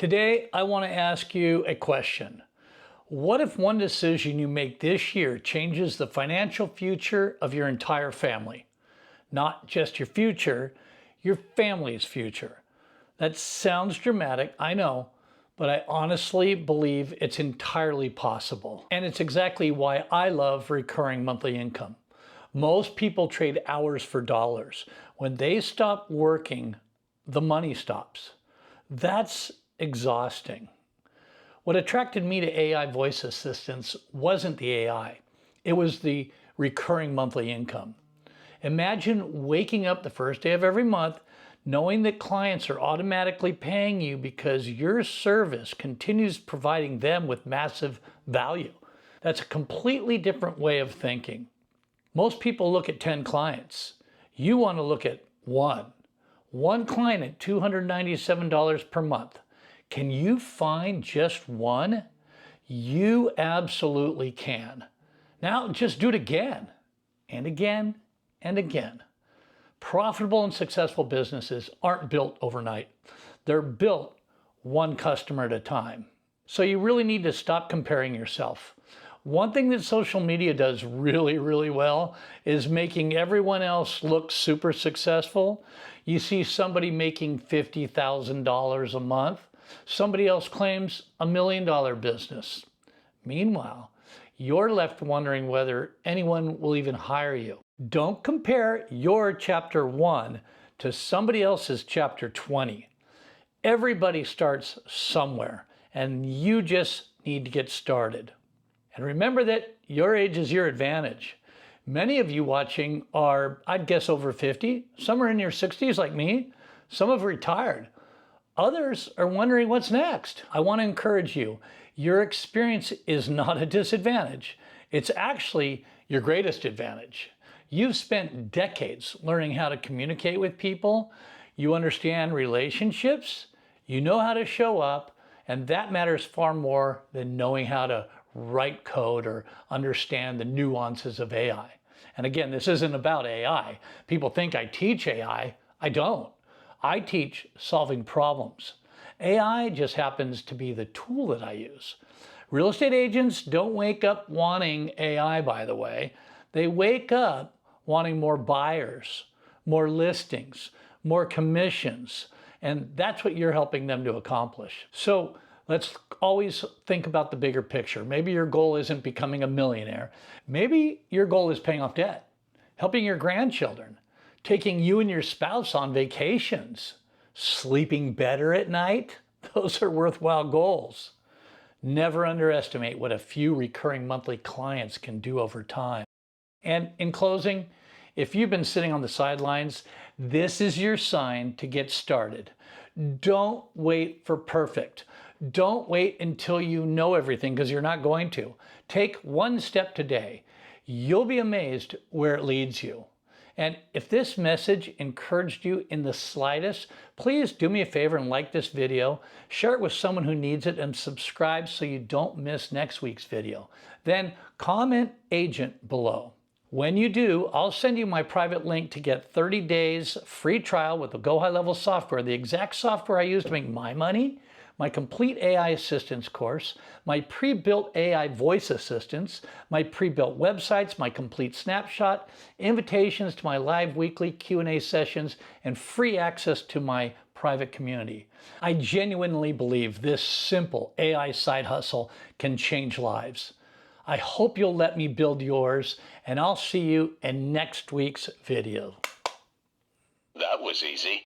Today, I want to ask you a question. What if one decision you make this year changes the financial future of your entire family? Not just your future, your family's future. That sounds dramatic, I know, but I honestly believe it's entirely possible. And it's exactly why I love recurring monthly income. Most people trade hours for dollars. When they stop working, the money stops. That's exhausting. What attracted me to AI voice assistants wasn't the AI. It was the recurring monthly income. Imagine waking up the first day of every month knowing that clients are automatically paying you because your service continues providing them with massive value. That's a completely different way of thinking. Most people look at 10 clients. You want to look at one. One client at $297 per month. Can you find just one? You absolutely can. Now just do it again and again and again. Profitable and successful businesses aren't built overnight. They're built one customer at a time. So you really need to stop comparing yourself. One thing that social media does really well is making everyone else look super successful. You see somebody making $50,000 a month. Somebody else claims $1 million business. Meanwhile, you're left wondering whether anyone will even hire you. Don't compare your chapter 1 to somebody else's chapter 20. Everybody starts somewhere, and you just need to get started. And remember that your age is your advantage. Many of you watching are, I'd guess, over 50. Some are in your 60s like me. Some have retired. Others are wondering what's next. I want to encourage you. Your experience is not a disadvantage. It's actually your greatest advantage. You've spent decades learning how to communicate with people. You understand relationships. You know how to show up. And that matters far more than knowing how to write code or understand the nuances of AI. And again, this isn't about AI. People think I teach AI. I don't. I teach solving problems. AI just happens to be the tool that I use. Real estate agents don't wake up wanting AI, by the way. They wake up wanting more buyers, more listings, more commissions, and that's what you're helping them to accomplish. So let's always think about the bigger picture. Maybe your goal isn't becoming a millionaire. Maybe your goal is paying off debt, helping your grandchildren, taking you and your spouse on vacations, sleeping better at night. Those are worthwhile goals. Never underestimate what a few recurring monthly clients can do over time. And in closing, if you've been sitting on the sidelines, this is your sign to get started. Don't wait for perfect. Don't wait until you know everything, because you're not going to. Take one step today. You'll be amazed where it leads you. And if this message encouraged you in the slightest, please do me a favor and like this video, share it with someone who needs it, and subscribe so you don't miss next week's video. Then comment agent below. When you do, I'll send you my private link to get 30 days free trial with the GoHighLevel software, the exact software I use to make my money, my complete AI assistance course, my pre-built AI voice assistants, my pre-built websites, my complete snapshot, invitations to my live weekly Q&A sessions, and free access to my private community. I genuinely believe this simple AI side hustle can change lives. I hope you'll let me build yours, and I'll see you in next week's video. That was easy.